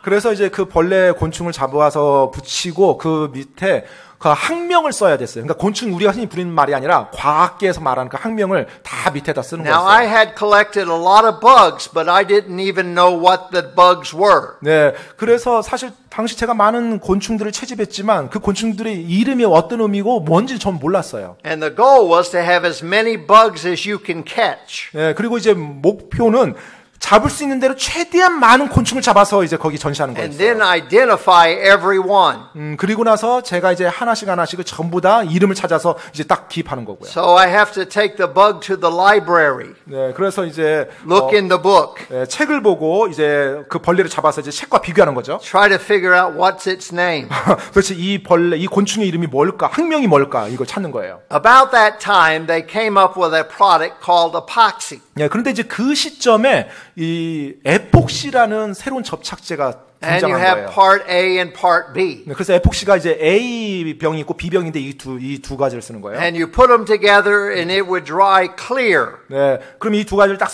그래서 이제 그 벌레, 곤충을 잡아서 붙이고 그 밑에 그 학명을 써야 됐어요. 그러니까 곤충 우리가 흔히 부르는 말이 아니라 과학계에서 말하는 그 학명을 다 밑에다 쓰는 Now I 거였어요. had collected a lot of bugs, but I didn't even know what the bugs were. 네, 그래서 사실 당시 제가 많은 곤충들을 채집했지만 그 곤충들의 이름이 어떤 의미고 뭔지 전 몰랐어요. And the goal was to have as many bugs as you can catch. 네, 그리고 이제 목표는 잡을 수 있는 대로 최대한 많은 곤충을 잡아서 이제 거기 전시하는 And 거였어요. then identify every one. 그리고 나서 제가 이제 하나씩을 전부 다 이름을 찾아서 이제 딱 기입하는 거고요. So I have to take the bug to the library, 네, 그래서 이제 look in the book, 책을 보고 이제 그 벌레를 잡아서 이제 책과 비교하는 거죠. try to figure out what's its name. 도대체 이 벌레, 이 곤충의 이름이 뭘까? 학명이 뭘까? 이걸 찾는 거예요. About that time, they came up with a product called epoxy. 네, 그런데 이제 그 시점에 이 에폭시라는 새로운 접착제가 And you 등장한 have 거예요. part A and part B. 네, 그래서 에폭시가 이제 A 병이 있고 B 병인데 이 두 가지를 쓰는 거예요. And you put them together and it would dry clear. 네, 그럼 이 두 가지를 딱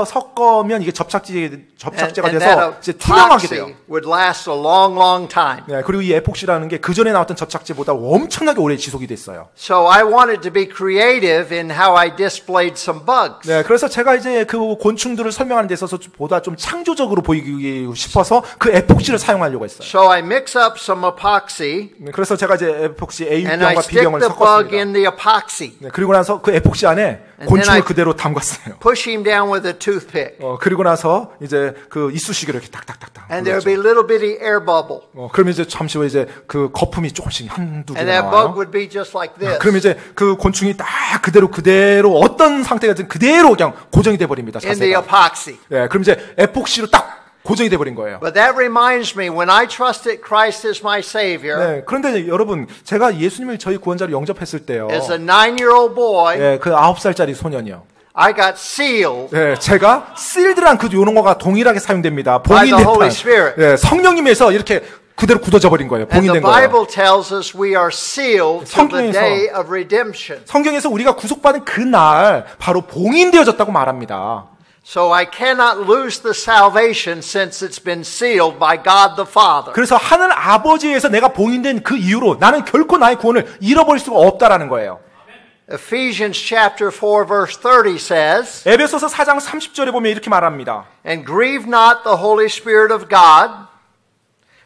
섞으면 이게 접착제가 And 돼서 that 이제 투명하게 돼요. epoxy would last a long, long time. 네, 그리고 이 에폭시라는 게 그 전에 나왔던 접착제보다 엄청나게 오래 지속이 됐어요. So I wanted to be creative in how I displayed some bugs. 네, 그래서 제가 이제 그 곤충들을 설명하는 데 있어서 보다 좀 창조적으로 보이기 싶어서 그 에폭시를 사용하려고 했어요. So I mix up some epoxy 네, 그래서 제가 이제 에폭시 and I A병과 stick B병을 the bug 섞었습니다. in the epoxy. 네, 그리고 나서 그 에폭시 안에 then 곤충을 I- 그대로 담갔어요. Push him down with a toothpick. 그리고 나서 이제 그 이쑤시개로 이렇게 딱딱딱딱. And there'll be little bitty air bubble. 그러면 이제 잠시 후에 이제 그 거품이 조금씩 한두 개 And that 나와요. bug would be just like this. 그럼 이제 그 곤충이 딱 그대로 어떤 상태가든 그대로 그냥 고정이 돼 버립니다. In the 자세가. epoxy. 네, 그럼 이제 에폭시로 딱 고정이 돼 버린 거예요. But that reminds me, when I trusted Christ as my Savior, 네, 그런데 여러분, 제가 예수님을 저희 구원자로 영접했을 때요. as a 9-year-old boy, 네, 그 9살짜리 소년이요. I got sealed 네, 제가 sealed란 그 용어가 동일하게 사용됩니다. By the 봉인됐다. Holy Spirit. 네, 성령님에서 이렇게 그대로 굳어져 버린 거예요. And the 봉인된 거예요. Bible tells us we are sealed to the 성경에서- day of redemption. 성경에서 우리가 구속받은 그날 바로 봉인되어졌다고 말합니다. So I cannot lose the salvation since it's been sealed by God the Father. 그래서 하늘 아버지에서 내가 봉인된 그 이유로 나는 결코 나의 구원을 잃어버릴 수가 없다라는 거예요. Ephesians chapter 4 verse 30 says, 에베소서 4장 30절에 보면 이렇게 말합니다. And grieve not the Holy Spirit of God,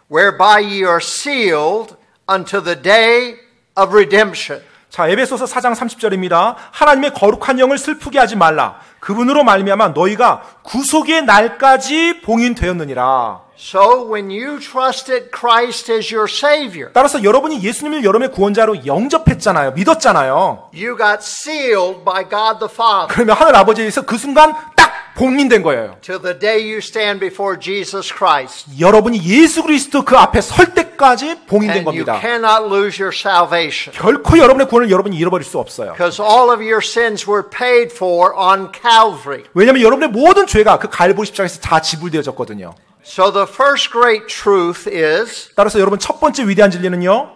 whereby ye are sealed unto the day of redemption. 자, 에베소서 4장 30절입니다. 하나님의 거룩한 영을 슬프게 하지 말라. 그분으로 말미암아 너희가 구속의 날까지 봉인되었느니라. So when you trusted Christ as your Savior, 따라서 여러분이 예수님을 여러분의 구원자로 영접했잖아요. 믿었잖아요. you got sealed by God the Father 그러면 하늘 아버지에서 그 순간 딱 봉인된 거예요. till the day you stand before Jesus Christ. 여러분이 예수 그리스도 그 앞에 설 때까지 봉인된 And you 겁니다. cannot lose your salvation. 결코 여러분의 구원을 여러분이 잃어버릴 수 없어요. Because all of your sins were paid for on Calvary. 왜냐하면 여러분의 모든 죄가 그 갈보리 십자가에서 다 지불되어졌거든요. So the first great truth is, 따라서 여러분 첫 번째 위대한 진리는요.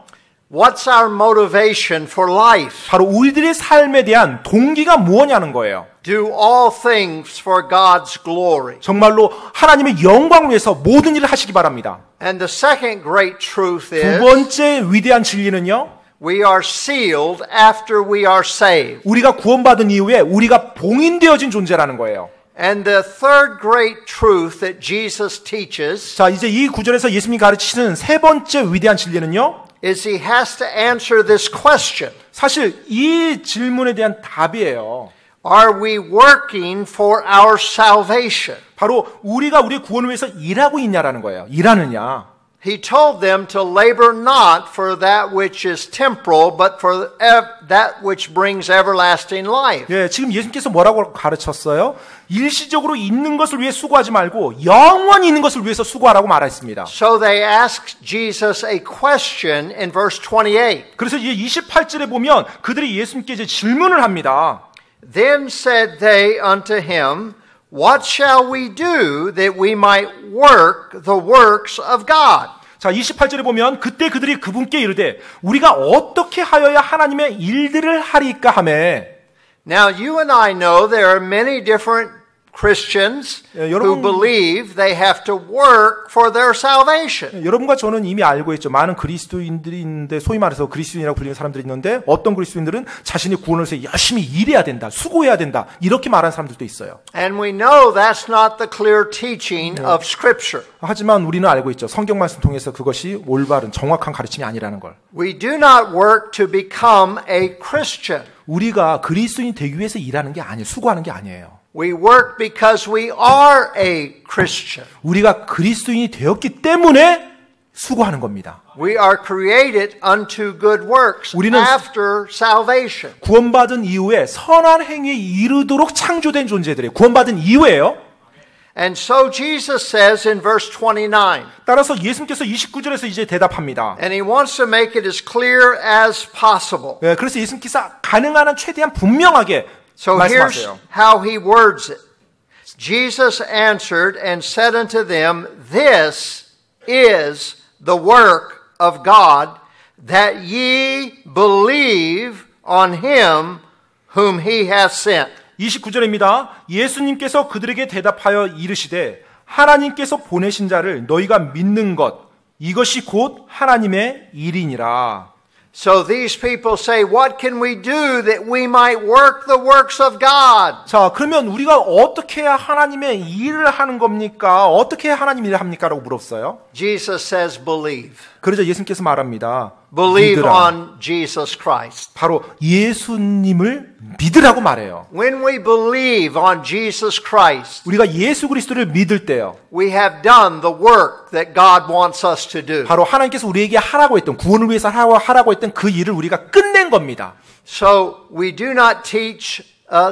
what's our motivation for life? 바로 우리들의 삶에 대한 동기가 무엇냐는 거예요. Do all things for God's glory. 정말로 하나님의 영광을 위해서 모든 일을 하시기 바랍니다. And the second great truth 두 is, 번째 위대한 진리는요. we are sealed after we are saved. 우리가 구원받은 이후에 우리가 봉인되어진 존재라는 거예요. And the third great truth that Jesus teaches 자, 이제 이 구절에서 예수님이 가르치시는 세 번째 위대한 진리는요. is he has to answer this question. 사실 이 질문에 대한 답이에요. Are we working for our salvation? 바로 우리가 우리의 구원을 위해서 일하고 있냐라는 거예요. 일하느냐. He told them to labor not for that which is temporal, but for that which brings everlasting life. 예, 지금 예수님께서 뭐라고 가르쳤어요? 일시적으로 있는 것을 위해 수고하지 말고 영원히 있는 것을 위해서 수고하라고 말했습니다. So they asked Jesus a question in verse 28. 그래서 이제 28절에 보면 그들이 예수님께 이제 질문을 합니다. Then said they unto him, What shall we do that we might work the works of God? 자, 28절에 보면 그때 그들이 그분께 이르되 우리가 어떻게 하여야 하나님의 일들을 하리까 하매. Now you and I know there are many different Christians 예, who 여러분- believe they have to work for their salvation. 여러분과 저는 이미 알고 있죠. 많은 그리스도인들이 있는데 소위 말해서 그리스도인이라고 불리는 사람들이 있는데 어떤 그리스도인들은 자신이 구원을 위해서 열심히 일해야 된다. 수고해야 된다. 이렇게 말하는 사람들도 있어요. And we know that's not the clear teaching of Scripture. 하지만 우리는 알고 있죠. 성경 말씀 통해서 그것이 올바른 정확한 가르침이 아니라는 걸. We do not work to become a Christian. 우리가 그리스도인이 되기 위해서 일하는 게 아니에요. 수고하는 게 아니에요. We work because we are a Christian. 우리가 그리스도인이 되었기 때문에 수고하는 겁니다. We are created unto good works 우리는- after salvation. 구원받은 이후에 선한 행위에 이르도록 창조된 존재들이에요. 구원받은 이후에요. And so Jesus says in verse 29, 따라서 예수님께서 29절에서 이제 대답합니다. and he wants to make it as clear as possible. 네, 그래서 예수님께서 가능한 한 최대한 분명하게 So here's 말씀하세요. how he words it. Jesus answered and said unto them, This is the work of God, that ye believe on him whom he hath sent. 29절입니다. 예수님께서 그들에게 대답하여 이르시되 하나님께서 보내신 자를 너희가 믿는 것 이것이 곧 하나님의 일이니라. So these people say, what can we do that we might work the works of God? 자, 그러면 우리가 어떻게 해야 하나님의 일을 하는 겁니까? 어떻게 해야 하나님 일을 합니까? 라고 물었어요. Jesus says, believe. 그러자 예수님께서 말합니다. Believe 믿으라. on Jesus Christ. 바로 예수님을 믿으라고 말해요. When we believe on Jesus Christ, 우리가 예수 그리스도를 믿을 때요. we have done the work that God wants us to do. 바로 하나님께서 우리에게 하라고 했던 구원을 위해서 하라고 했던 그 일을 우리가 끝낸 겁니다. So we do not teach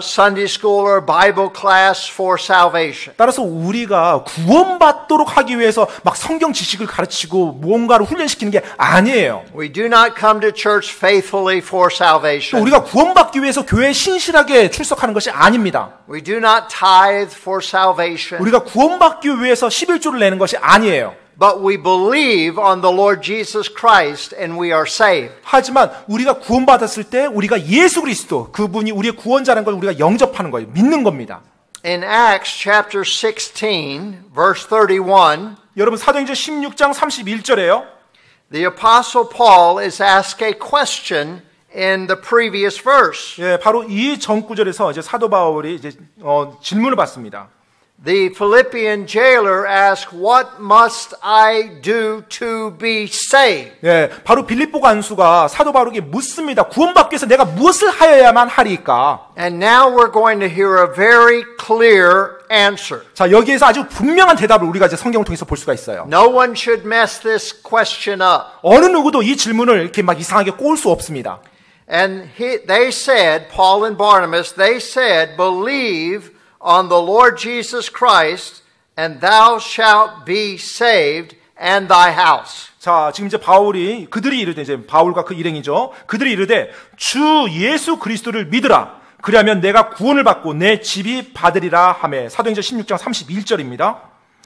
Sunday school or Bible class for salvation. 따라서 우리가 구원받도록 하기 위해서 막 성경 지식을 가르치고 무언가를 훈련시키는 게 아니에요. We do not come to church faithfully for 또 salvation. 우리가 구원받기 위해서 교회에 신실하게 출석하는 것이 아닙니다. We do not tithe for salvation. 우리가 구원받기 위해서 11조를 내는 것이 아니에요. But we believe on the Lord Jesus Christ and we are saved. 하지만 우리가 구원받았을 때 우리가 예수 그리스도 그분이 우리의 구원자라는 걸 우리가 영접하는 거예요. 믿는 겁니다. In Acts chapter 16, verse 31, 여러분 사도행전 16장 31절에요. the apostle Paul is asked a question in the previous verse. 예, 바로 이 전 구절에서 이제 사도 바울이 이제 질문을 받습니다. The Philippian jailer asked, "What must I do to be saved?" 예, 바로 빌립보 간수가 사도 바울에게 묻습니다. 구원받기 위해서 내가 무엇을 하여야만 하리까? And now we're going to hear a very clear answer. 자, 여기에서 아주 분명한 대답을 우리가 이제 성경을 통해서 볼 수가 있어요. No one should mess this question up. 어느 누구도 이 질문을 이렇게 막 이상하게 꼬을 수 없습니다. And they said, Paul and Barnabas, they said, "Believe on the Lord Jesus Christ, and thou shalt be saved, and thy house." 자, 지금 이제 그들이 이르되 이제 바울과 그 일행이죠. 그들이 이르되 주 예수 그리스도를 믿으라. 그리하면 내가 구원을 받고 내 집이 받으리라 하매. 사도행전 16장 31절입니다.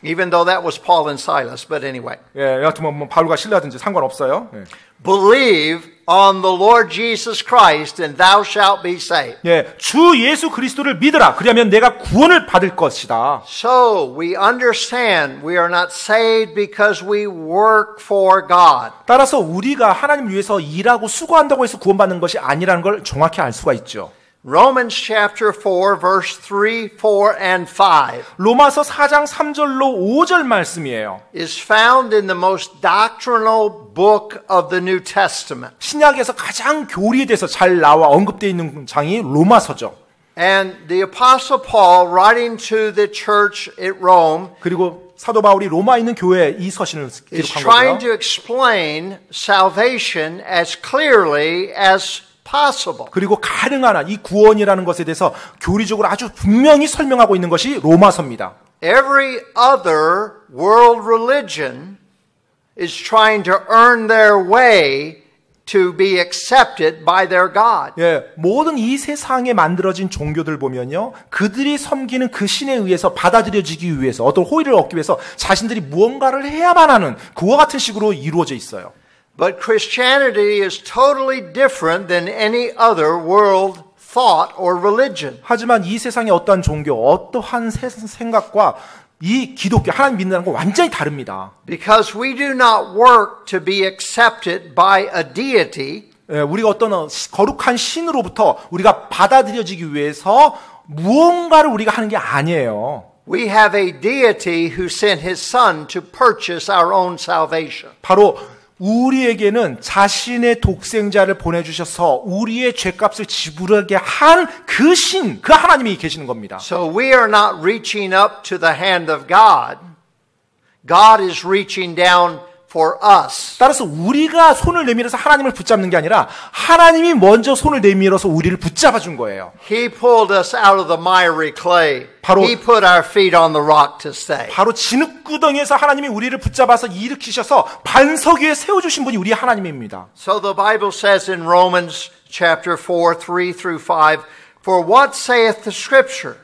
Even though that was Paul and Silas, but anyway. 예, 여하튼 뭐 바울과 실라든지 상관없어요. 예. Believe on the Lord Jesus Christ, and thou shalt be saved. 예, 주 예수 그리스도를 믿으라. 그리하면 내가 구원을 받을 것이다. So we understand we are not saved because we work for God. 따라서 우리가 하나님을 위해서 일하고 수고한다고 해서 구원받는 것이 아니라는 걸 정확히 알 수가 있죠. Romans chapter 4, verse 3, 4, and 5 로마서 4장 3절로 5절 말씀이에요. is found in the most doctrinal book of the New Testament. 신약에서 가장 교리돼서 잘 나와 언급되어 있는 장이 로마서죠. And the Apostle Paul, writing to the church at Rome, 그리고 사도 바울이 로마에 있는 교회에 이 서신을 is 기록한 trying 거고요. to explain salvation as clearly as possible. 그리고 가능한 한 이 구원이라는 것에 대해서 교리적으로 아주 분명히 설명하고 있는 것이 로마서입니다. Every other world religion is trying to earn their way to be accepted by their God. 예, 모든 이 세상에 만들어진 종교들 보면요, 그들이 섬기는 그 신에 의해서 받아들여지기 위해서 어떤 호의를 얻기 위해서 자신들이 무언가를 해야만 하는 그와 같은 식으로 이루어져 있어요. But Christianity is totally different than any other world thought or religion. 하지만 이 세상의 어떠한 종교, 어떠한 생각과 이 기독교, 하나님 믿는다는 건 완전히 다릅니다. Because we do not work to be accepted by a deity. 우리가 어떤 거룩한 신으로부터 우리가 받아들여지기 위해서 무언가를 우리가 하는 게 아니에요. We have a deity who sent his son to purchase our own salvation. 바로 우리에게는 자신의 독생자를 보내주셔서 우리의 죄값을 지불하게 한 그 신, 그 하나님이 계시는 겁니다. So we are not reaching up to the hand of God. God is reaching down for us. 따라서 우리가 손을 내밀어서 하나님을 붙잡는 게 아니라 하나님이 먼저 손을 내밀어서 우리를 붙잡아 준 거예요. He pulled us out of the miry clay. 바로- He put our feet on the rock to stay. 바로 진흙구덩이에서 하나님이 우리를 붙잡아서 일으키셔서 반석 위에 세워주신 분이 우리 하나님입니다. So the Bible says in Romans chapter 4, 3 through 5, "For what saith the scripture?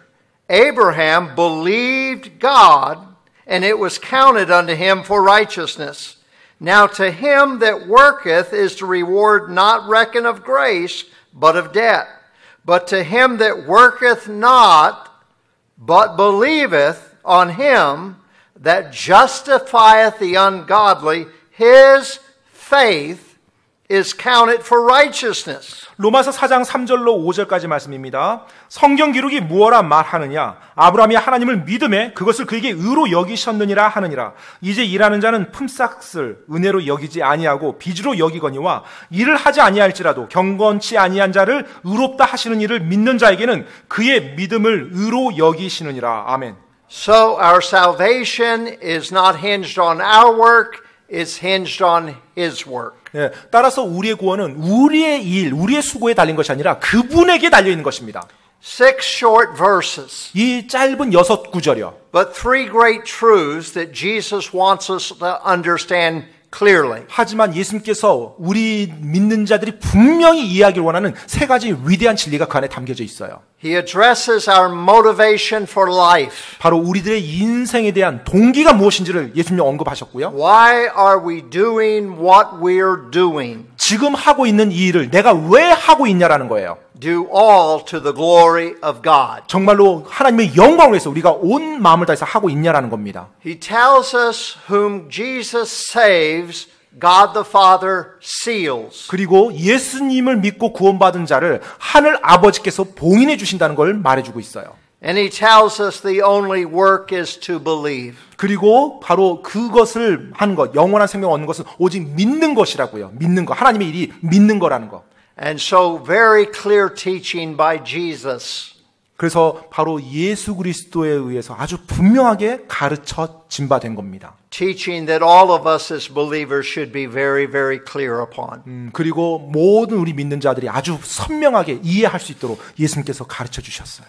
Abraham believed God, and it was counted unto him for righteousness. Now to him that worketh is the reward not reckoned of grace, but of debt. But to him that worketh not, but believeth on him that justifieth the ungodly, his faith is counted for righteousness. 로마서 4장 3절로 5절까지 말씀입니다. 성경 기록이 무엇라 말하느냐? 아브라함이 하나님을 믿음에 그것을 그에게 의로 여기셨느니라 하느니라. 이제 일하는 자는 품삯을 은혜로 여기지 아니하고 빚으로 여기거니와 일을 하지 아니할지라도 경건치 아니한 자를 의롭다 하시는 이를 믿는 자에게는 그의 믿음을 의로 여기시느니라. 아멘. So our salvation is not hinged on our work, it's hinged on his work. 예, 따라서 우리의 구원은 우리의 일, 우리의 수고에 달린 것이 아니라 그분에게 달려 있는 것입니다. 6 short verses, 이 짧은 6구절이요. but 3 great truths that Jesus wants us to understand clearly. 하지만 예수님께서 우리 믿는 자들이 분명히 이해하기를 원하는 3가지 위대한 진리가 그 안에 담겨져 있어요. He addresses our motivation for life. 바로 우리들의 인생에 대한 동기가 무엇인지를 예수님이 언급하셨고요. Why are we doing what we're doing? 지금 하고 있는 이 일을 내가 왜 하고 있냐라는 거예요. Do all to the glory of God. 정말로 하나님의 영광을 위해서 우리가 온 마음을 다해서 하고 있냐라는 겁니다. He tells us whom Jesus saves, God the Father seals. 그리고 예수님을 믿고 구원받은 자를 하늘 아버지께서 봉인해 주신다는 걸 말해주고 있어요. And he tells us the only work is to believe. 그리고 바로 그것을 하는 것, 영원한 생명을 얻는 것은 오직 믿는 것이라고요. 믿는 것, 하나님의 일이 믿는 거라는 것. And so very clear teaching by Jesus. 그래서 바로 예수 그리스도에 의해서 아주 분명하게 가르쳐진 바 된 겁니다. Teaching that all of us as believers should be very, very clear upon. 그리고 모든 우리 믿는 자들이 아주 선명하게 이해할 수 있도록 예수님께서 가르쳐 주셨어요.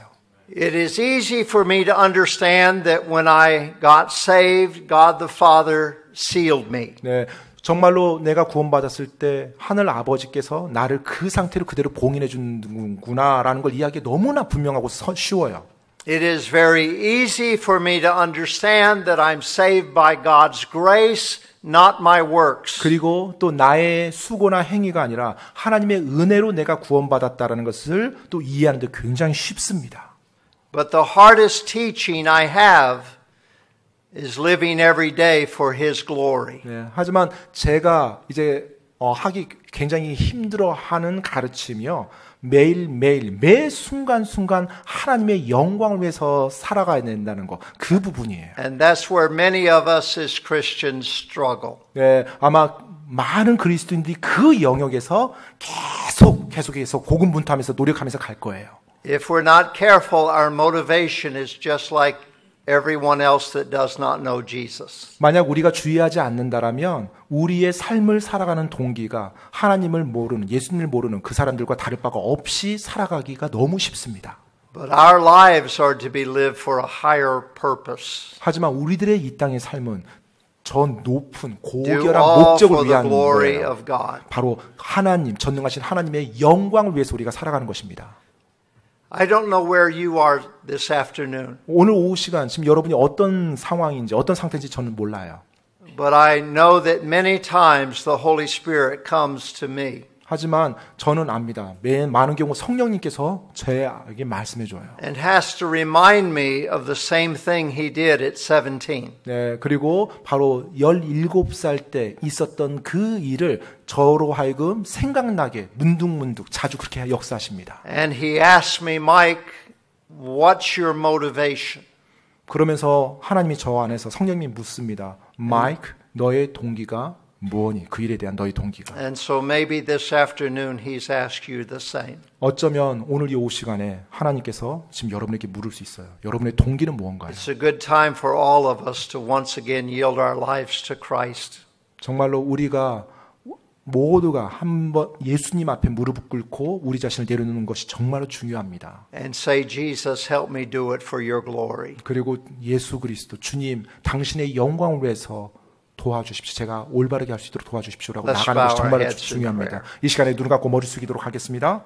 It is easy for me to understand that when I got saved, God the Father sealed me. 네, 정말로 내가 구원받았을 때 하늘 아버지께서 나를 그 상태로 그대로 봉인해 주는구나라는 걸 이해하기 너무나 분명하고 쉬워요. It is very easy for me to understand that I'm saved by God's grace, not my works. 그리고 또 나의 수고나 행위가 아니라 하나님의 은혜로 내가 구원받았다라는 것을 또 이해하는 데 굉장히 쉽습니다. But the hardest teaching I have is living every day for His glory. 네, 하지만 제가 이제 하기 굉장히 힘들어하는 가르침이요. 매일매일 매 순간순간 하나님의 영광을 위해서 살아가야 된다는 거, 그 부분이에요. And that's where many of us as Christians struggle. 네, 아마 많은 그리스도인들이 그 영역에서 계속해서 고군분투하면서 노력하면서 갈 거예요. If we're not careful, our motivation is just like everyone else that does not know Jesus. 만약 우리가 주의하지 않는다라면 우리의 삶을 살아가는 동기가 하나님을 모르는, 예수님을 모르는 그 사람들과 다를 바가 없이 살아가기가 너무 쉽습니다. But our lives are to be lived for a higher purpose. 하지만 우리들의 이 땅의 삶은 저 높은 Do 고결한 all 목적을 for the 위한 glory 거예요. of God. 바로 하나님, 전능하신 하나님의 영광을 위해서 우리가 살아가는 것입니다. I don't know where you are this afternoon, 오늘 오후 시간 지금 여러분이 어떤 상황인지 어떤 상태인지 저는 몰라요. but I know that many times the Holy Spirit comes to me 하지만 저는 압니다. 많은 경우 성령님께서 저에게 말씀해 줘요. and has to remind me of the same thing He did at 17. 네, 그리고 바로 17살 때 있었던 그 일을 저로 하여금 생각나게 문득문득 자주 그렇게 역사하십니다. And He asked me, Mike, what's your motivation? 그러면서 하나님이 저 안에서 성령님이 묻습니다. 마이크, 너의 동기가 뭐니? 그 일에 대한 너의 동기가. And so maybe this afternoon He's asked you the same. 어쩌면 오늘 이 오후 시간에 하나님께서 지금 여러분에게 물을 수 있어요. 여러분의 동기는 무언가요? It's a good time for all of us to once again yield our lives to Christ. 정말로 우리가 모두가 한번 예수님 앞에 무릎을 꿇고 우리 자신을 내려놓는 것이 정말로 중요합니다. And say, Jesus, help me do it for your glory. 그리고 예수 그리스도 주님 당신의 영광을 위해서 도와주십시오. 제가 올바르게 할 수 있도록 도와주십시오라고 Let's 나가는 것이 bow our 정말로 heads in 중요합니다. prayer. 이 시간에 눈 감고 머리 숙이도록 하겠습니다.